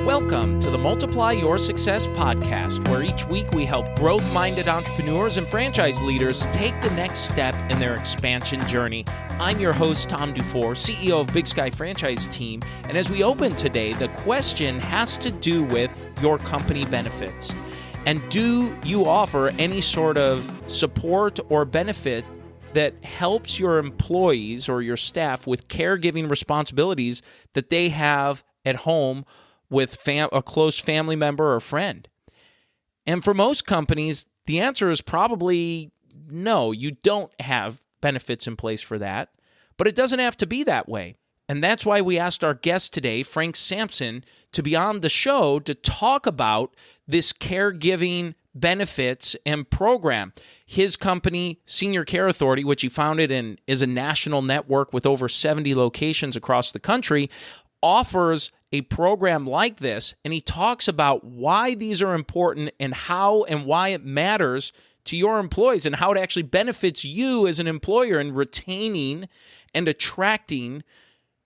Welcome to the Multiply Your Success podcast, where each week we help growth-minded entrepreneurs and franchise leaders take the next step in their expansion journey. I'm your host, Tom Dufour, CEO of Big Sky Franchise Team, and as we open today, the question has to do with your company benefits. And do you offer any sort of support or benefit that helps your employees or your staff with caregiving responsibilities that they have at home with a close family member or friend? And for most companies, the answer is probably no, you don't have benefits in place for that. But it doesn't have to be that way. And that's why we asked our guest today, Frank Samson, to be on the show to talk about this caregiving benefits and program. His company, Senior Care Authority, which he founded and is a national network with over 70 locations across the country, offers a program like this, and he talks about why these are important and how and why it matters to your employees and how it actually benefits you as an employer in retaining and attracting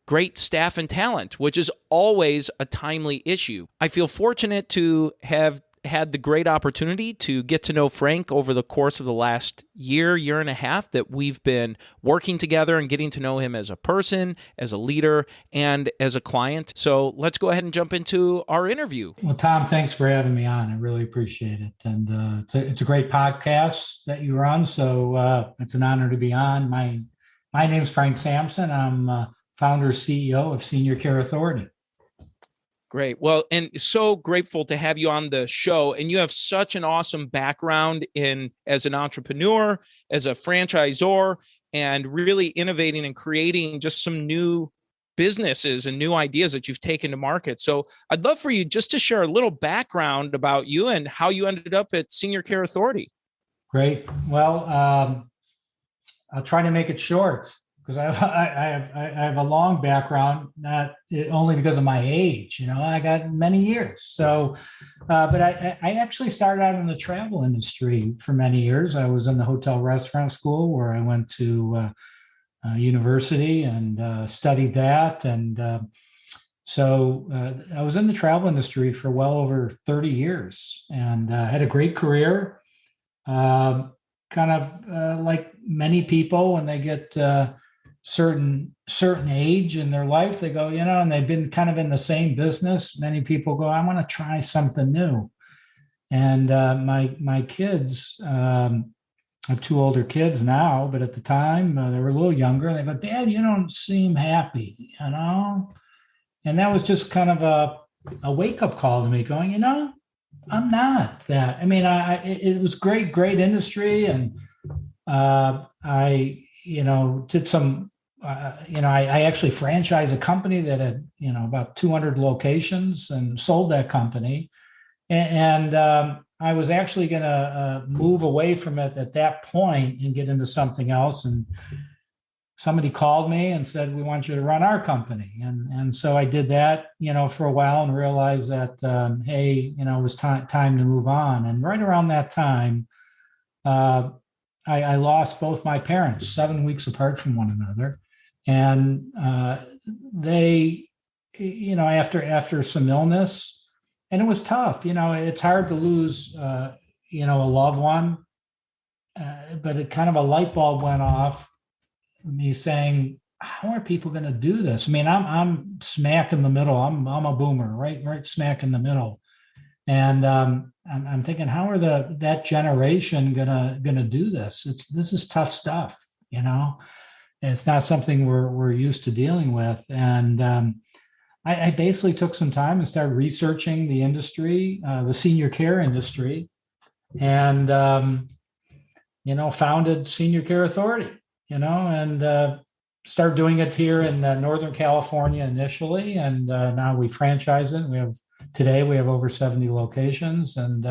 great staff and talent, which is always a timely issue. I feel fortunate to have had the great opportunity to get to know Frank over the course of the last year and a half that we've been working together and getting to know him as a person, as a leader, and as a client. So let's go ahead and jump into our interview. Well, Tom, thanks for having me on. I really appreciate it. And it's a great podcast that you run. So it's an honor to be on. My name's Frank Samson. I'm founder, CEO of Senior Care Authority. Great. Well, and so grateful to have you on the show. And you have such an awesome background as an entrepreneur, as a franchisor, and really innovating and creating just some new businesses and new ideas that you've taken to market. So I'd love for you just to share a little background about you and how you ended up at Senior Care Authority. Great. Well, I'll try to make it short, because I have a long background, not only because of my age. I got many years. So, but I actually started out in the travel industry for many years. I was in the hotel restaurant school, where I went to university and studied that. And so I was in the travel industry for well over 30 years and had a great career. Kind of like many people, when they get certain age in their life, they go, and they've been kind of in the same business. Many people go, I want to try something new. And my kids, I have two older kids now, but at the time they were a little younger. And they go, Dad, you don't seem happy, And that was just kind of a wake-up call to me, going, I'm not that. I mean, it was great industry. And I did some, I actually franchised a company that had, about 200 locations, and sold that company. And I was actually going to move away from it at that point and get into something else. And somebody called me and said, we want you to run our company. And so I did that, for a while, and realized that, hey, it was time to move on. And right around that time, I lost both my parents 7 weeks apart from one another. And they, after some illness, and it was tough. It's hard to lose, a loved one. But it kind of a light bulb went off, me saying, how are people going to do this? I mean, I'm smack in the middle. I'm a boomer, right smack in the middle. And I'm thinking, how are that generation gonna do this? This is tough stuff, It's not something we're used to dealing with. And I basically took some time and started researching the industry, the senior care industry, and founded Senior Care Authority, and started doing it here in Northern California initially, and now we franchise it. Today we have over 70 locations, and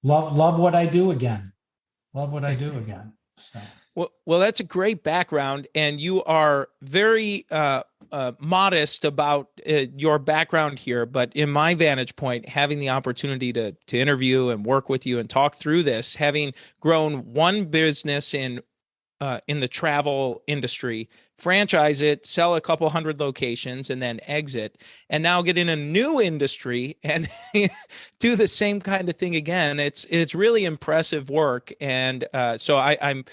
love what I do again. So. Well, that's a great background, and you are very modest about your background here. But in my vantage point, having the opportunity to interview and work with you and talk through this, having grown one business in the travel industry franchise it, sell a couple hundred locations, and then exit, and now get in a new industry and do the same kind of thing again. It's really impressive work, and I'm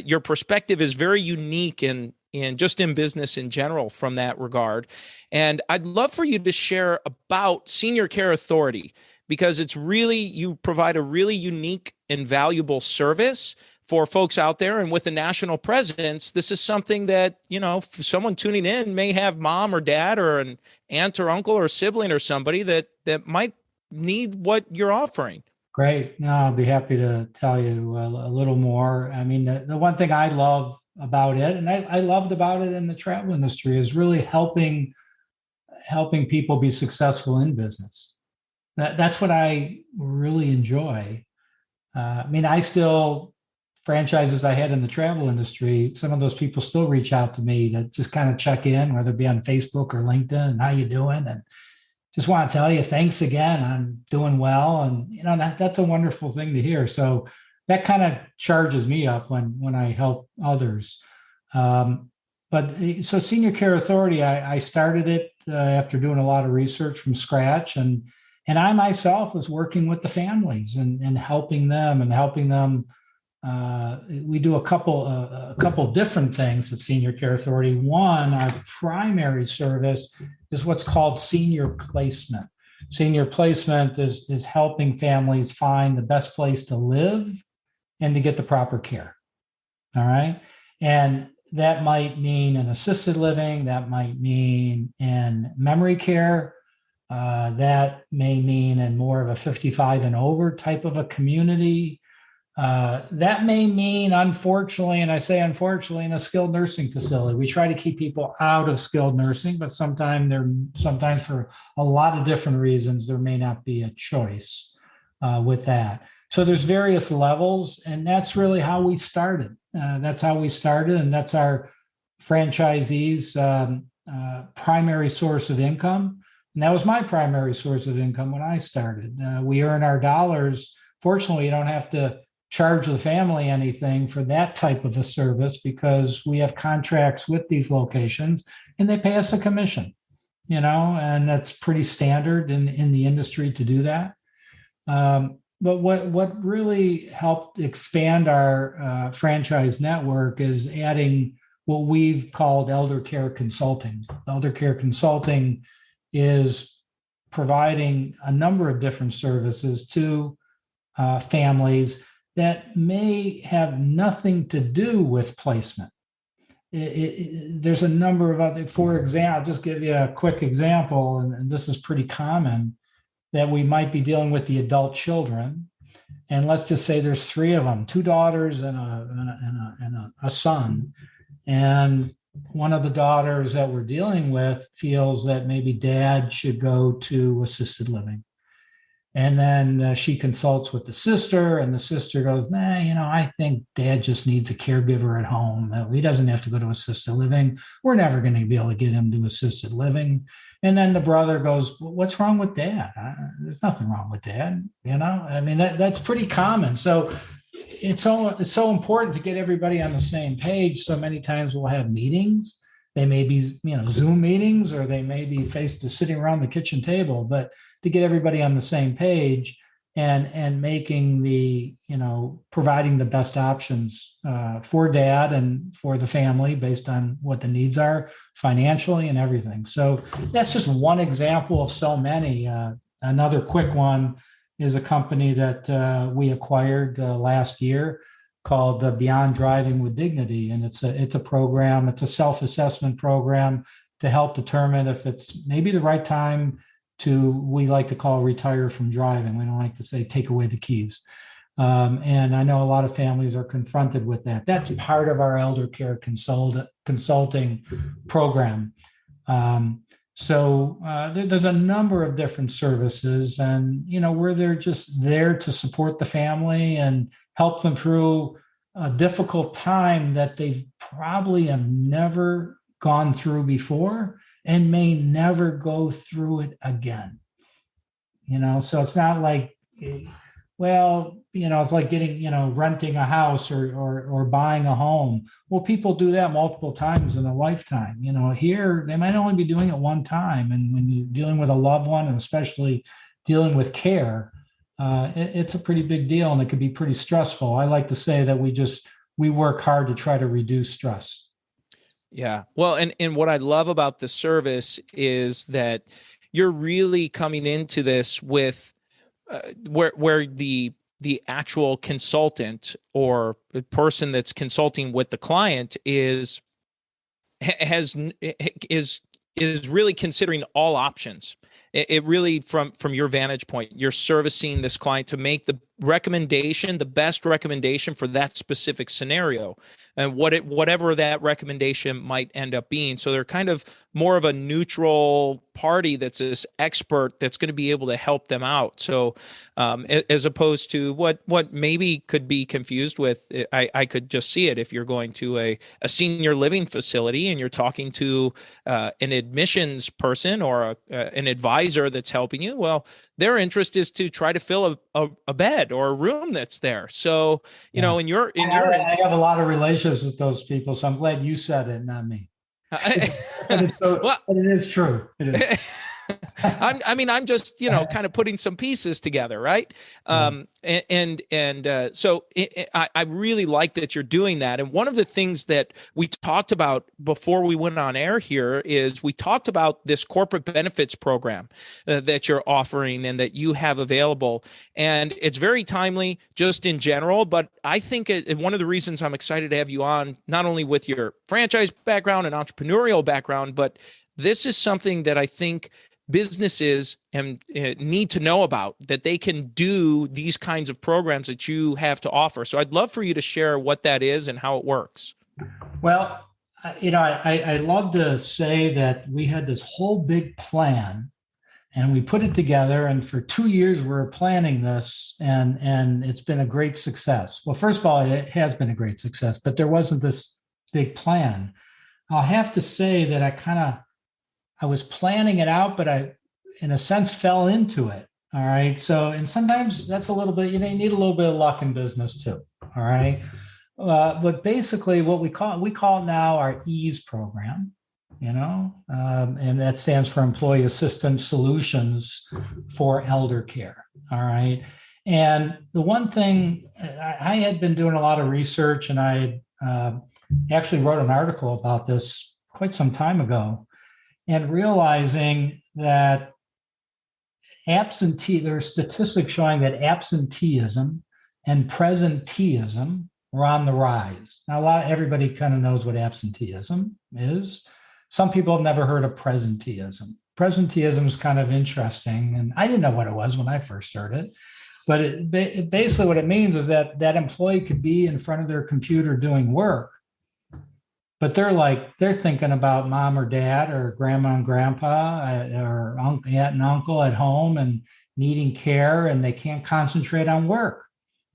your perspective is very unique in just in business in general from that regard. And I'd love for you to share about Senior Care Authority, because it's really, you provide a really unique and valuable service for folks out there. And with a national presence, this is something that, someone tuning in may have mom or dad or an aunt or uncle or sibling or somebody that might need what you're offering. Great. No, I'll be happy to tell you a little more. I mean, the one thing I love about it, and I loved about it in the travel industry, is really helping people be successful in business. That's what I really enjoy. I mean, I still, franchises I had in the travel industry, some of those people still reach out to me to just kind of check in, whether it be on Facebook or LinkedIn, and how you doing? And just want to tell you, thanks again. I'm doing well. And, that's a wonderful thing to hear. So that kind of charges me up when I help others. But so Senior Care Authority, I started it after doing a lot of research from scratch. And I myself was working with the families and helping them. We do a couple different things at Senior Care Authority. One, our primary service is what's called senior placement. Senior placement is helping families find the best place to live and to get the proper care. All right. And that might mean an assisted living, that might mean in memory care, that may mean in more of a 55 and over type of a community. That may mean, unfortunately, and I say unfortunately, in a skilled nursing facility. We try to keep people out of skilled nursing, but sometimes for a lot of different reasons, there may not be a choice with that. So there's various levels, and that's really how we started. And that's our franchisees' primary source of income. And that was my primary source of income when I started. We earn our dollars. Fortunately, you don't have to charge the family anything for that type of a service, because we have contracts with these locations and they pay us a commission, and that's pretty standard in the industry to do that. But what really helped expand our franchise network is adding what we've called elder care consulting. Elder care consulting is providing a number of different services to families that may have nothing to do with placement. There's a number of other, for example, I'll just give you a quick example, and this is pretty common, that we might be dealing with the adult children. And let's just say there's three of them, two daughters and a son. And one of the daughters that we're dealing with feels that maybe dad should go to assisted living. And then she consults with the sister, and the sister goes, I think dad just needs a caregiver at home. He doesn't have to go to assisted living. We're never going to be able to get him to assisted living. And then the brother goes, what's wrong with dad? There's nothing wrong with dad. I mean, that's pretty common. So it's so important to get everybody on the same page. So many times we'll have meetings. They may be, Zoom meetings, or they may be sitting around the kitchen table, but to get everybody on the same page and making providing the best options for dad and for the family based on what the needs are financially and everything. So that's just one example of so many. Another quick one is a company that we acquired last year called Beyond Driving with Dignity. And it's a program, it's a self-assessment program to help determine if it's maybe the right time we like to call retire from driving. We don't like to say take away the keys. And I know a lot of families are confronted with that. That's part of our elder care consulting program. So there's a number of different services, and they're just there to support the family and help them through a difficult time that they probably have never gone through before and may never go through it again. So it's not like well, it's like getting, renting a house or buying a home. Well, people do that multiple times in a lifetime. Here they might only be doing it one time. And when you're dealing with a loved one, and especially dealing with care, it's a pretty big deal, and it could be pretty stressful. I like to say that we work hard to try to reduce stress. Yeah. Well, and what I love about the service is that you're really coming into this with where the actual consultant or the person that's consulting with the client has is really considering all options. It really, from your vantage point, you're servicing this client to make the best recommendation for that specific scenario, and whatever that recommendation might end up being. So they're kind of more of a neutral party that's this expert that's going to be able to help them out. So as opposed to what maybe could be confused with, I could just see it if you're going to a senior living facility and you're talking to an admissions person or an advisor that's helping you. Well, their interest is to try to fill a bed or a room that's there. So, in your I have a lot of relations with those people, so I'm glad you said it, not me. But it is true. It is. I'm just, kind of putting some pieces together, right? So I really like that you're doing that. And one of the things that we talked about before we went on air here is we talked about this corporate benefits program that you're offering and that you have available. And it's very timely just in general, but I think one of the reasons I'm excited to have you on, not only with your franchise background and entrepreneurial background, but this is something that I think businesses need to know about, that they can do these kinds of programs that you have to offer. So I'd love for you to share what that is and how it works. Well, I love to say that we had this whole big plan and we put it together, and for 2 years we were planning this, and it's been a great success. Well, first of all, it has been a great success, but there wasn't this big plan. I'll have to say that I was planning it out, but I, in a sense, fell into it. All right. So, and sometimes that's a little bit, you need a little bit of luck in business too. All right. But basically what we call it now our EASE program, and that stands for Employee Assistance Solutions for Elder Care. All right. And the one thing, I had been doing a lot of research, and I actually wrote an article about this quite some time ago, and realizing that there are statistics showing that absenteeism and presenteeism were on the rise. Now, everybody kind of knows what absenteeism is. Some people have never heard of presenteeism. Presenteeism is kind of interesting, and I didn't know what it was when I first heard it. But basically what it means is that employee could be in front of their computer doing work, but they're thinking about mom or dad or grandma and grandpa or aunt and uncle at home and needing care, and they can't concentrate on work.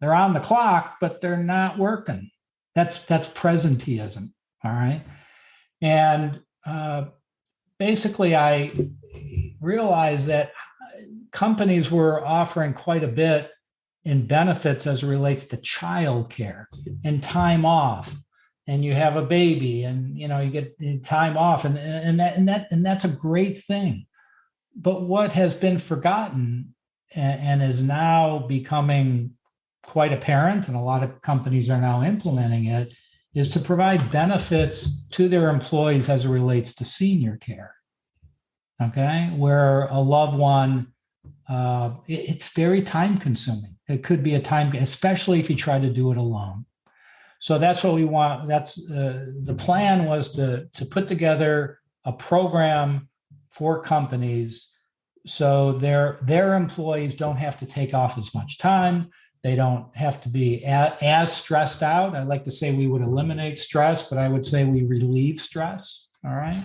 They're on the clock, but they're not working. That's presenteeism. All right. And basically, I realized that companies were offering quite a bit in benefits as it relates to childcare and time off. And you have a baby, and you get time off, and that's a great thing. But what has been forgotten and is now becoming quite apparent, and a lot of companies are now implementing it, is to provide benefits to their employees as it relates to senior care. Okay, where a loved one, it's very time consuming. It could be especially if you try to do it alone. So that's what we want. That's the plan was to put together a program for companies so their employees don't have to take off as much time. They don't have to be as stressed out. I like to say we would eliminate stress, but I would say we relieve stress. All right.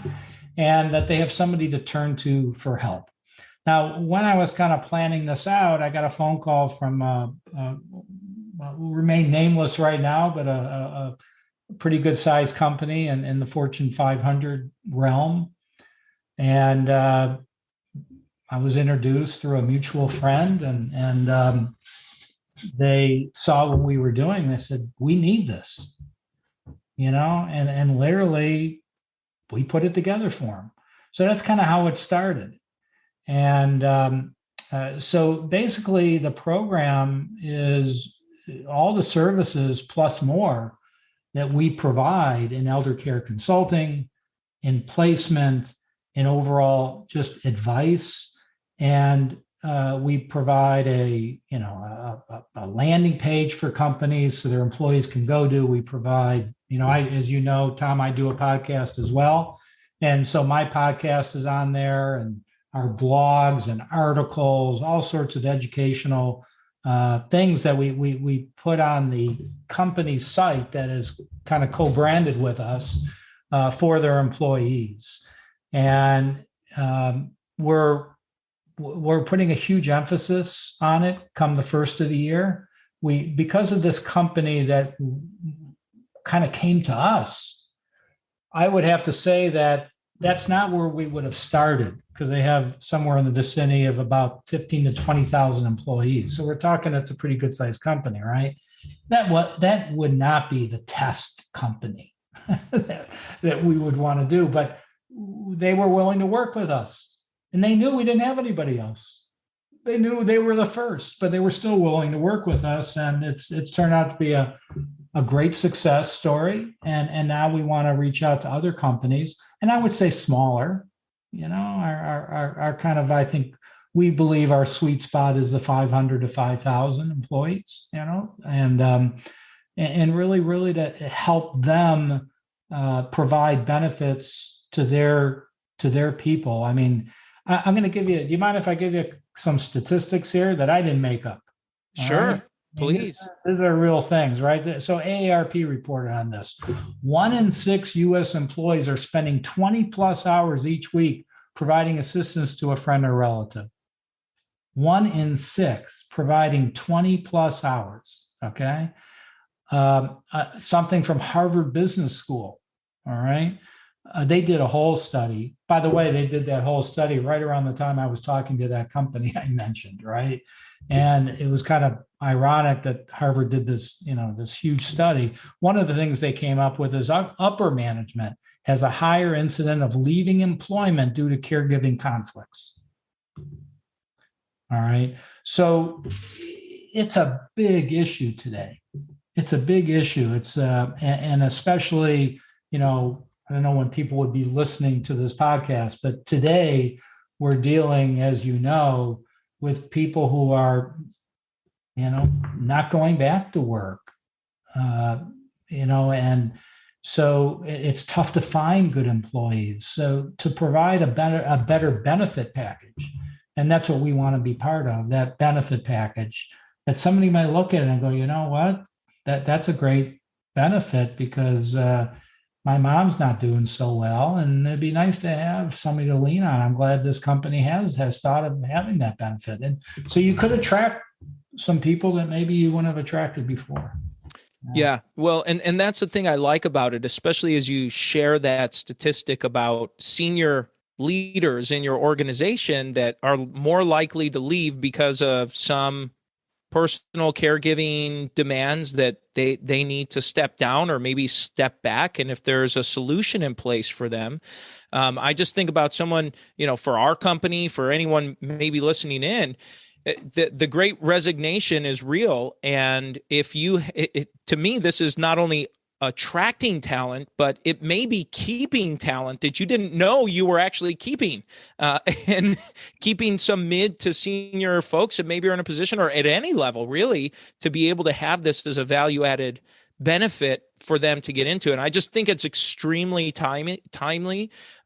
And that they have somebody to turn to for help. Now, when I was kind of planning this out, I got a phone call from will remain nameless right now, but a pretty good sized company in the Fortune 500 realm. And I was introduced through a mutual friend, and they saw what we were doing. They said, we need this, and literally we put it together for them. So that's kind of how it started. And so basically the program is all the services plus more that we provide in elder care consulting, in placement, in overall just advice. And we provide a landing page for companies so their employees can go to. We provide, as you know, Tom, I do a podcast as well. And so my podcast is on there, and our blogs and articles, all sorts of educational things that we put on the company site that is kind of co-branded with us for their employees. And we're putting a huge emphasis on it come the first of the year. Because of this company that kind of came to us, I would have to say that that's not where we would have started, because they have somewhere in the vicinity of about 15 to 20,000 employees. So we're talking, it's a pretty good sized company, right? That would not be the test company that we would want to do, but they were willing to work with us, and they knew we didn't have anybody else. They knew they were the first, but they were still willing to work with us. And it's turned out to be a great success story. And now we want to reach out to other companies. And I would say smaller, our kind of, I think we believe our sweet spot is the 500 to 5,000 employees, and really to help them provide benefits to their people. I mean, I'm going to give you, do you mind if I give you some statistics here that I didn't make up? Sure. Right? Please. These are real things, right? So AARP reported on this. 1 in 6 U.S. employees are spending 20 plus hours each week providing assistance to a friend or relative. 1 in 6 providing 20 plus hours, okay? Something from Harvard Business School, all right? They did a whole study. By the way, they did that whole study right around the time I was talking to that company I mentioned, right? And it was kind of ironic that Harvard did this, this huge study. One of the things they came up with is upper management has a higher incidence of leaving employment due to caregiving conflicts. All right. So it's a big issue today. It's a big issue. It's and especially, I don't know when people would be listening to this podcast, but today we're dealing, as you know, with people who are, not going back to work, and so it's tough to find good employees. So to provide a better benefit package, and that's what we want to be part of, that benefit package, that somebody might look at it and go, you know what, that's a great benefit because my mom's not doing so well, and it'd be nice to have somebody to lean on. I'm glad this company has thought of having that benefit. And so you could attract some people that maybe you wouldn't have attracted before. Yeah. Well, and that's the thing I like about it, especially as you share that statistic about senior leaders in your organization that are more likely to leave because of some personal caregiving demands that they need to step down or maybe step back. And if there's a solution in place for them, I just think about someone, for our company, for anyone maybe listening in, the great resignation is real. And if to me, this is not only attracting talent, but it may be keeping talent that you didn't know you were actually keeping, and keeping some mid to senior folks that maybe are in a position or at any level really to be able to have this as a value-added benefit for them to get into. And I just think it's extremely timely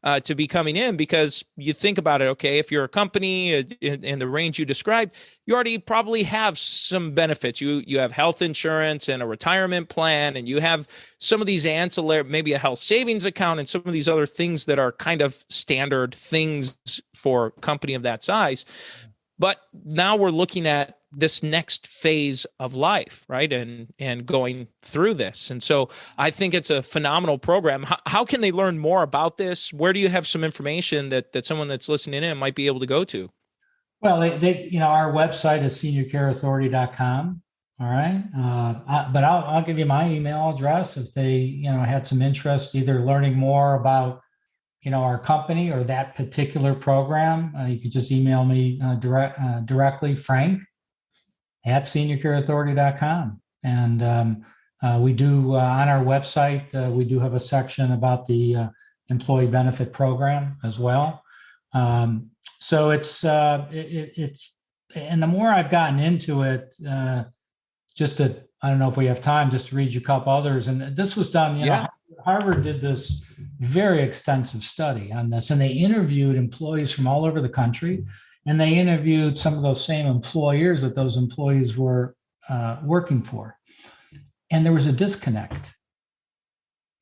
to be coming in, because you think about it, okay, if you're a company in the range you described, you already probably have some benefits. You have health insurance and a retirement plan, and you have some of these ancillary, maybe a health savings account and some of these other things that are kind of standard things for a company of that size. But now we're looking at this next phase of life, right? And going through this. And so I think it's a phenomenal program. How can they learn more about this? Where do you have some information that someone that's listening in might be able to go to? Well, our website is seniorcareauthority.com. All right. But I'll give you my email address if they, had some interest, either learning more about, our company or that particular program. You could just email me directly, Frank at seniorcareauthority.com. And we do on our website, we do have a section about the employee benefit program as well. So it's and the more I've gotten into it, I don't know if we have time just to read you a couple others. And this was done, Harvard did this very extensive study on this, and they interviewed employees from all over the country, and they interviewed some of those same employers that those employees were working for. And there was a disconnect.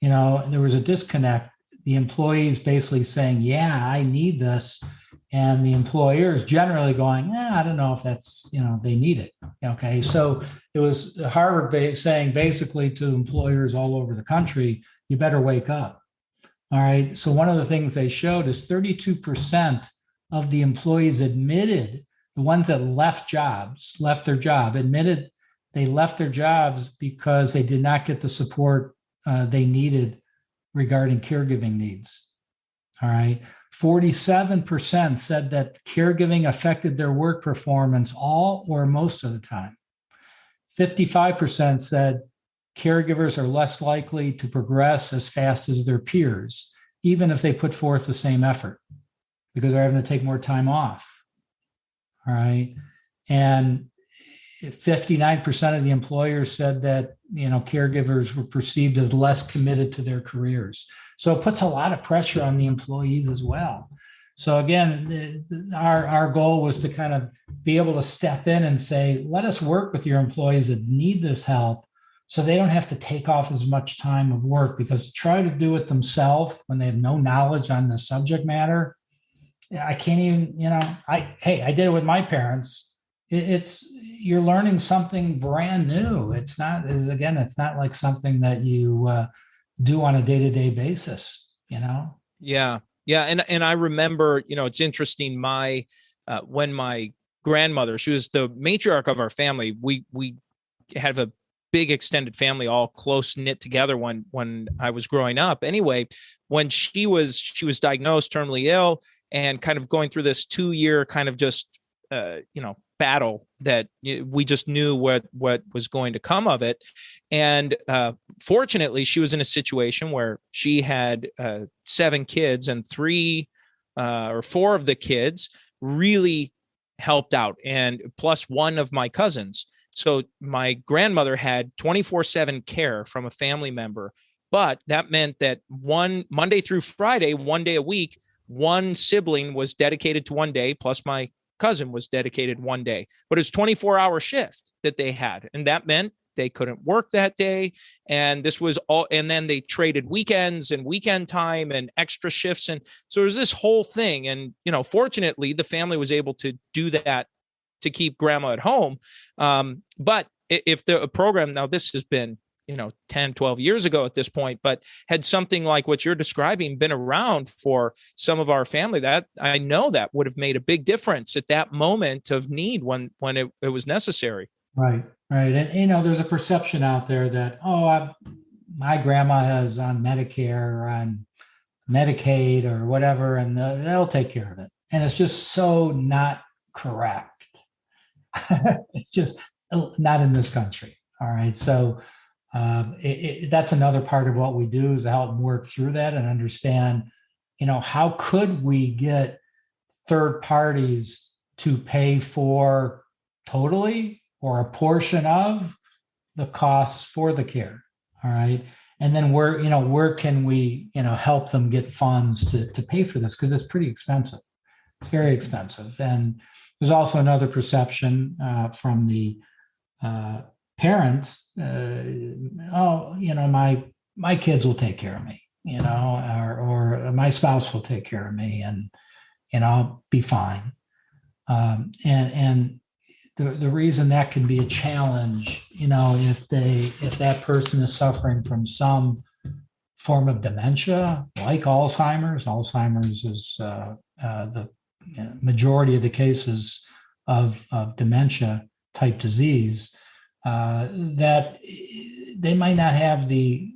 There was a disconnect. The employees basically saying, yeah, I need this. And the employers generally going, I don't know if that's, they need it. Okay. So it was Harvard saying basically to employers all over the country, you better wake up. All right. So one of the things they showed is 32% of the employees admitted, the ones that left their job, admitted they left their jobs because they did not get the support they needed regarding caregiving needs. All right. 47% said that caregiving affected their work performance all or most of the time. 55% said caregivers are less likely to progress as fast as their peers, even if they put forth the same effort, because they're having to take more time off. All right. And 59% of the employers said that, caregivers were perceived as less committed to their careers. So it puts a lot of pressure on the employees as well. So again, our goal was to kind of be able to step in and say, let us work with your employees that need this help so they don't have to take off as much time of work, because to try to do it themselves when they have no knowledge on the subject matter, I can't even, I did it with my parents. You're learning something brand new. It's not like something that you do on a day-to-day basis, Yeah. And I remember, it's interesting. When my grandmother, she was the matriarch of our family. We had a big extended family, all close knit together when I was growing up. Anyway, when she was diagnosed terminally ill and kind of going through this 2-year kind of just, battle that we just knew what was going to come of it. And fortunately, she was in a situation where she had 7 kids, and 3 or 4 of the kids really helped out, and plus one of my cousins. So my grandmother had 24/7 care from a family member, but that meant that one Monday through Friday, one day a week, one sibling was dedicated to one day, plus my cousin was dedicated one day, but it's 24-hour shift that they had. And that meant they couldn't work that day. And this was all, and then they traded weekends and weekend time and extra shifts. And so there was this whole thing. And, fortunately the family was able to do that to keep grandma at home. But if the program, now this has been, 10, 12 years ago at this point, but had something like what you're describing been around for some of our family, that I know that would have made a big difference at that moment of need when it was necessary. Right. And, there's a perception out there that, my grandma is on Medicare or on Medicaid or whatever, and they'll take care of it. And it's just so not correct. It's just not in this country. All right. So that's another part of what we do, is to help work through that and understand, how could we get third parties to pay for totally or a portion of the costs for the care. All right. And then where can we, help them get funds to pay for this? Because it's pretty expensive. It's very expensive. And there's also another perception from the parents, my kids will take care of me, or my spouse will take care of me, and I'll be fine. And the reason that can be a challenge, if that person is suffering from some form of dementia, like Alzheimer's is the majority of the cases of dementia type disease. that they might not have the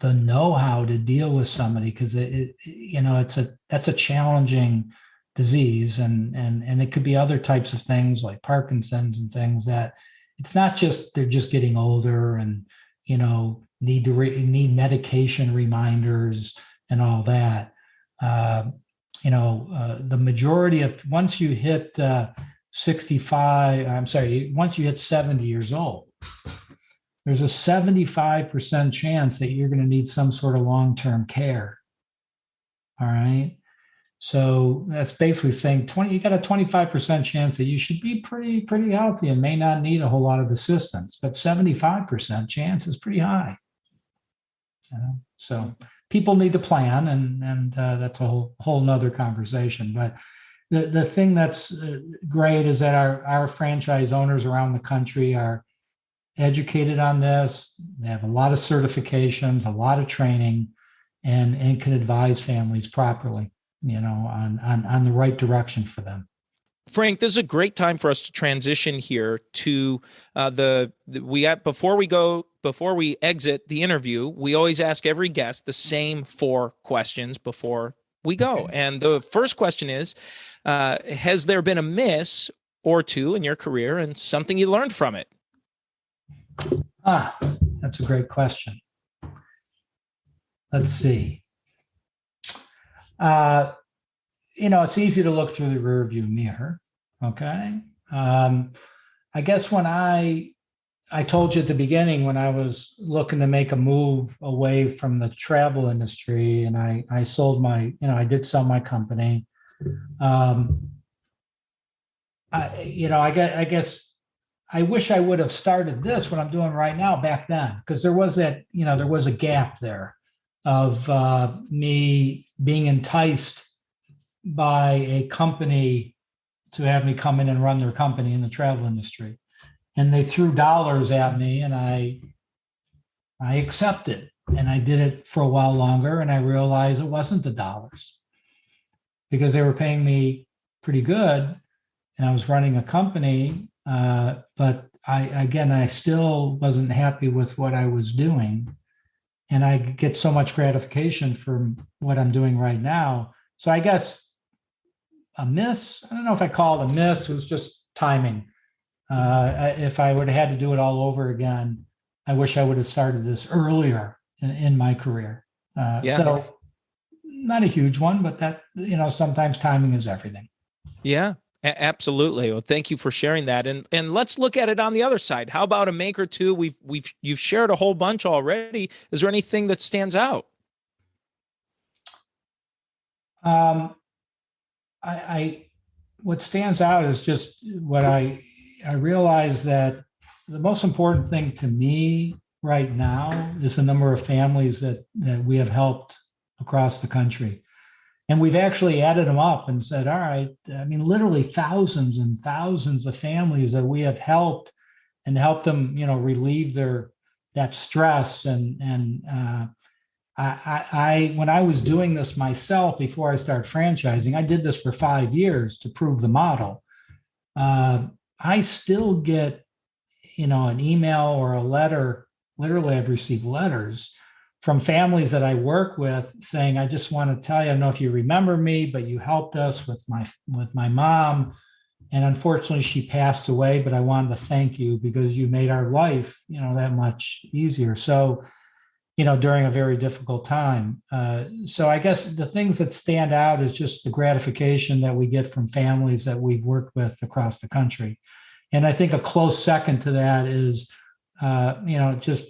know-how to deal with somebody, because that's a challenging disease, and it could be other types of things like Parkinson's and things that it's not just they're just getting older and need medication reminders and all that. The majority of once you hit 65, once you hit 70 years old, there's a 75% chance that you're going to need some sort of long-term care. All right. So that's basically saying you got a 25% chance that you should be pretty healthy and may not need a whole lot of assistance, but 75% chance is pretty high. So people need to plan, and that's a whole nother conversation. But the thing that's great is that our franchise owners around the country are educated on this. They have a lot of certifications, a lot of training, and can advise families properly, on the right direction for them. Frank, this is a great time for us to transition here to before we exit the interview, we always ask every guest the same 4 questions before we go. Okay. And the first question is, has there been a miss or 2 in your career and something you learned from it? That's a great question. Let's see. It's easy to look through the rearview mirror. Okay. I guess when I told you at the beginning, when I was looking to make a move away from the travel industry, and I sold I did sell my company. I guess I wish I would have started this, what I'm doing right now, back then, because there was there was a gap there of me being enticed by a company to have me come in and run their company in the travel industry. And they threw dollars at me, and I accepted. And I did it for a while longer, and I realized it wasn't the dollars, because they were paying me pretty good, and I was running a company. But I still wasn't happy with what I was doing. And I get so much gratification from what I'm doing right now. So I guess a miss, I don't know if I call it a miss, it was just timing. If I would have had to do it all over again, I wish I would have started this earlier in my career. So not a huge one, but that, sometimes timing is everything. Yeah. Absolutely. Well, thank you for sharing that. And let's look at it on the other side. How about a make or 2? You've shared a whole bunch already. Is there anything that stands out? What stands out is just what I realize that the most important thing to me right now is the number of families that we have helped across the country. And we've actually added them up and said, all right, literally thousands and thousands of families that we have helped them, relieve that stress. And I when I was doing this myself before I started franchising, I did this for 5 years to prove the model. I still get, an email or a letter. Literally, I've received letters from families that I work with saying, I just want to tell you, I don't know if you remember me, but you helped us with my mom. And unfortunately, she passed away, but I wanted to thank you because you made our life, that much easier. So, during a very difficult time. So I guess the things that stand out is just the gratification that we get from families that we've worked with across the country. And I think a close second to that is, just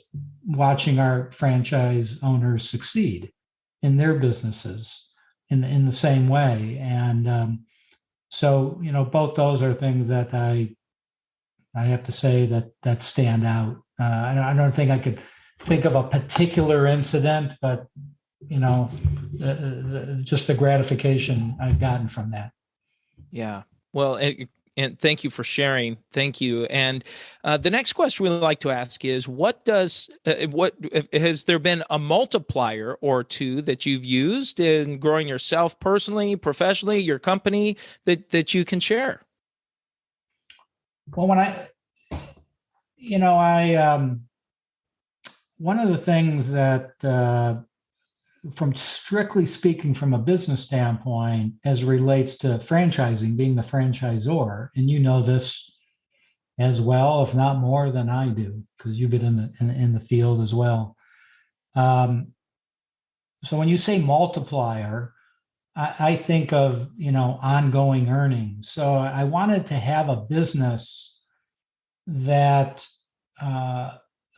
watching our franchise owners succeed in their businesses in the same way. And so, both those are things that I have to say that stand out. I don't think I could think of a particular incident, but, just the gratification I've gotten from that. Yeah. Well, and thank you for sharing. Thank you. And the next question we like to ask is, has there been a multiplier or 2 that you've used in growing yourself personally, professionally, your company that you can share? Well, I one of the things that, from strictly speaking from a business standpoint, as relates to franchising, being the franchisor, and you know this as well, if not more than I do, because you've been in the field as well. So when you say multiplier, I think of ongoing earnings. So I wanted to have a business that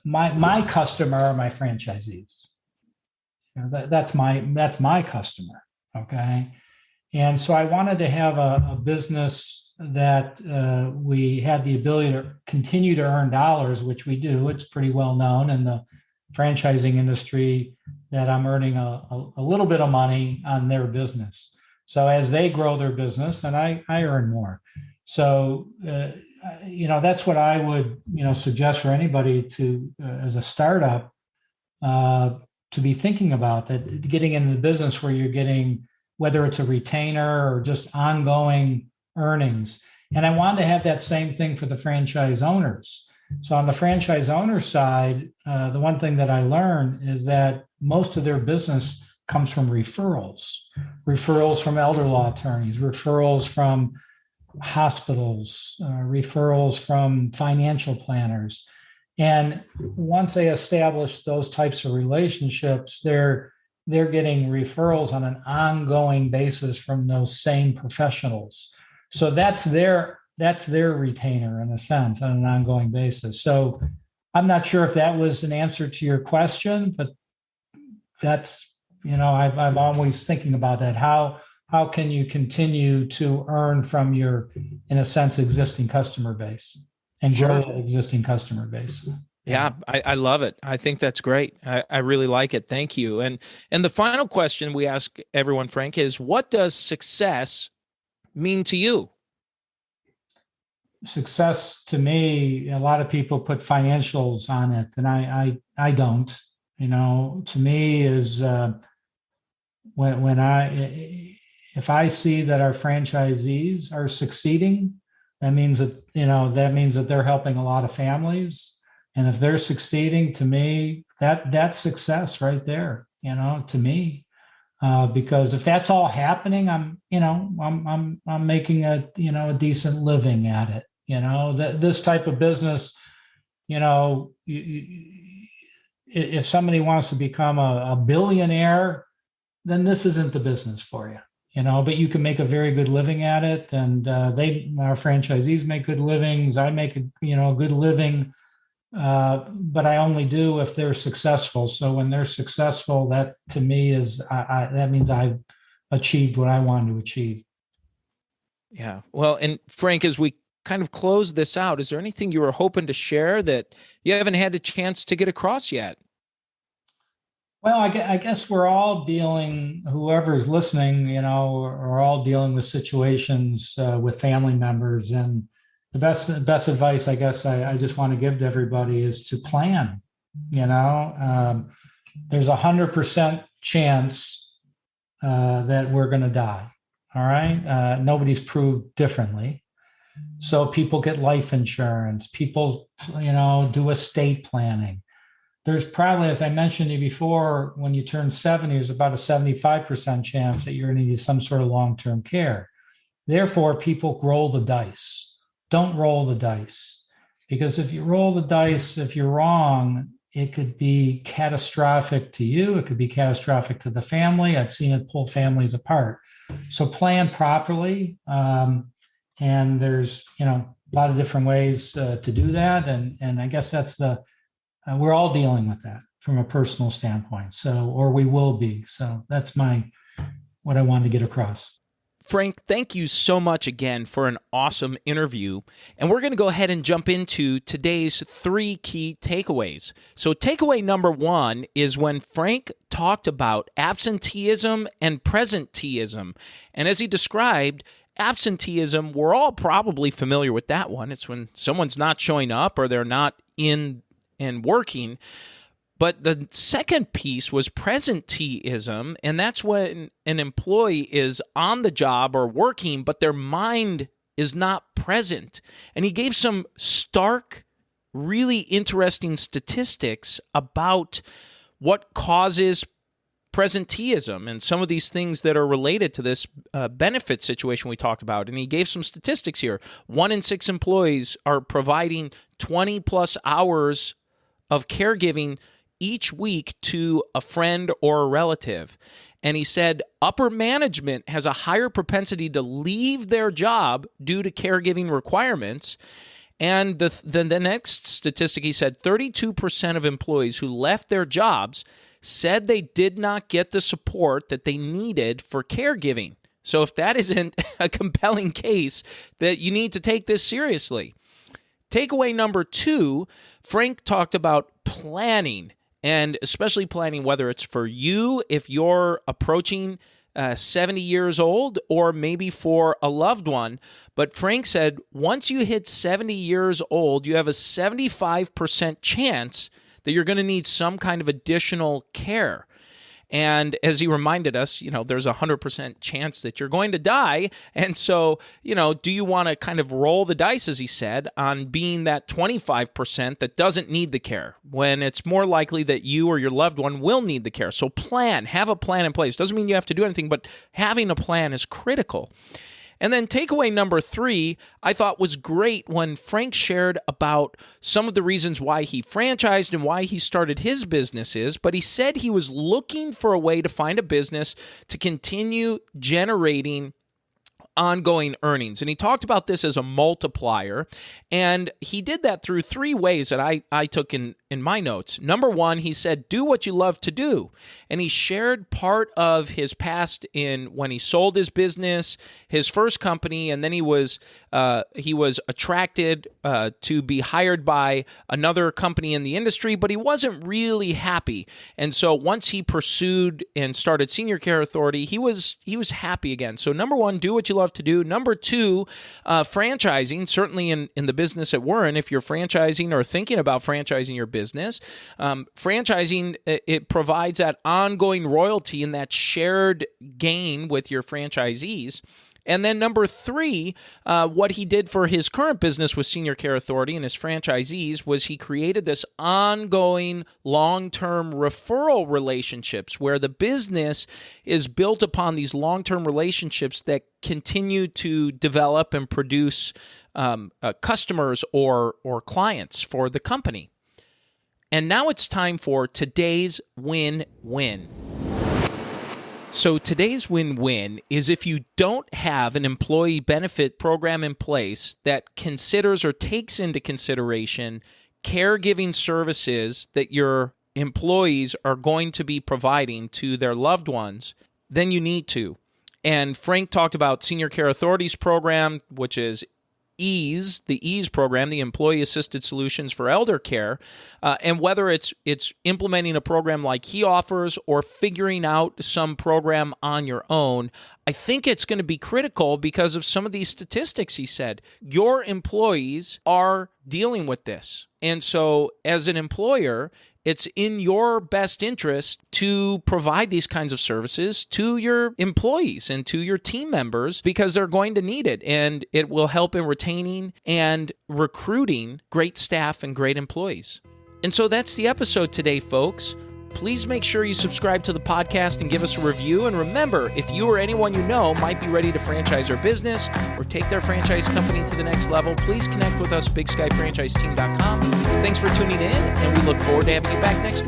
my customer are my franchisees. That's my customer. Okay. And so I wanted to have a business that we had the ability to continue to earn dollars, which we do. It's pretty well known in the franchising industry that I'm earning a little bit of money on their business. So as they grow their business, then I earn more. So, that's what I would, suggest for anybody to, as a startup, to be thinking about, that getting into the business where you're getting, whether it's a retainer or just ongoing earnings. And I wanted to have that same thing for the franchise owners. So on the franchise owner side, the one thing that I learned is that most of their business comes from referrals from elder law attorneys, referrals from hospitals, referrals from financial planners. And once they establish those types of relationships, they're getting referrals on an ongoing basis from those same professionals. So that's their retainer in a sense on an ongoing basis. So I'm not sure if that was an answer to your question, but that's, I've always thinking about that. How can you continue to earn from your, in a sense, existing customer base and grow that existing customer base? Yeah, I love it. I think that's great. I really like it. Thank you. And the final question we ask everyone, Frank, is what does success mean to you? Success to me, a lot of people put financials on it, and I don't. To me is if I see that our franchisees are succeeding, that means that they're helping a lot of families. And if they're succeeding, to me, that's success right there, to me. Because if that's all happening, I'm making a decent living at it. This type of business, if somebody wants to become a billionaire, then this isn't the business for you. But you can make a very good living at it, and our franchisees make good livings. I make a good living, but I only do if they're successful. So when they're successful, that to me is that means I've achieved what I wanted to achieve. Yeah. Well, and Frank, as we kind of close this out, is there anything you were hoping to share that you haven't had a chance to get across yet? Well, I guess we're all dealing, whoever's listening, are all dealing with situations with family members. And the best advice, I guess, I just want to give to everybody is to plan. There's 100% chance that we're going to die. All right. Nobody's proved differently. So people get life insurance. People, do estate planning. There's probably, as I mentioned to you before, when you turn 70, there's about a 75% chance that you're going to need some sort of long-term care. Therefore, people roll the dice. Don't roll the dice. Because if you roll the dice, if you're wrong, it could be catastrophic to you. It could be catastrophic to the family. I've seen it pull families apart. So plan properly. And there's, a lot of different ways to do that. And I guess that's we're all dealing with that from a personal standpoint. So, or we will be. So that's what I wanted to get across. Frank, thank you so much again for an awesome interview. And we're going to go ahead and jump into today's 3 key takeaways. So takeaway number 1 is when Frank talked about absenteeism and presenteeism. And as he described, absenteeism, we're all probably familiar with that one. It's when someone's not showing up or they're not in and working. But the second piece was presenteeism, and that's when an employee is on the job or working, but their mind is not present. And he gave some stark really interesting statistics about what causes presenteeism and some of these things that are related to this benefit situation we talked about. And he gave some statistics here. 1 in 6 employees are providing 20 plus hours of caregiving each week to a friend or a relative. And he said upper management has a higher propensity to leave their job due to caregiving requirements. And the next statistic, he said 32% of employees who left their jobs said they did not get the support that they needed for caregiving. So if that isn't a compelling case, that you need to take this seriously. Takeaway number 2, Frank talked about planning, and especially planning whether it's for you if you're approaching 70 years old or maybe for a loved one. But Frank said once you hit 70 years old, you have a 75% chance that you're going to need some kind of additional care. And as he reminded us, there's a 100% chance that you're going to die. And so, do you want to kind of roll the dice, as he said, on being that 25% that doesn't need the care when it's more likely that you or your loved one will need the care? So have a plan in place. Doesn't mean you have to do anything, but having a plan is critical. And then takeaway number 3, I thought was great when Frank shared about some of the reasons why he franchised and why he started his businesses, but he said he was looking for a way to find a business to continue generating ongoing earnings. And he talked about this as a multiplier, and he did that through 3 ways that I took in my notes. Number 1, he said, do what you love to do. And he shared part of his past in when he sold his business, his first company, and then he was attracted to be hired by another company in the industry, but he wasn't really happy. And so once he pursued and started Senior Care Authority, he was happy again. So number 1, do what you love to do. Number 2, franchising, certainly in the business at we're in, if you're franchising or thinking about franchising your business, franchising, it provides that ongoing royalty and that shared gain with your franchisees. And then number 3, what he did for his current business with Senior Care Authority and his franchisees was he created this ongoing long-term referral relationships where the business is built upon these long-term relationships that continue to develop and produce customers or clients for the company. And now it's time for today's win-win. So today's win-win is if you don't have an employee benefit program in place that considers or takes into consideration caregiving services that your employees are going to be providing to their loved ones, then you need to. And Frank talked about Senior Care Authority's program, which is EASE, the EASE program, the Employee Assisted Solutions for Elder Care, and whether it's implementing a program like he offers or figuring out some program on your own, I think it's going to be critical because of some of these statistics he said. Your employees are dealing with this. And so as an employer, it's in your best interest to provide these kinds of services to your employees and to your team members because they're going to need it, and it will help in retaining and recruiting great staff and great employees. And so that's the episode today, folks. Please make sure you subscribe to the podcast and give us a review. And remember, if you or anyone you know might be ready to franchise their business or take their franchise company to the next level, please connect with us, BigSkyFranchiseTeam.com. Thanks for tuning in, and we look forward to having you back next week.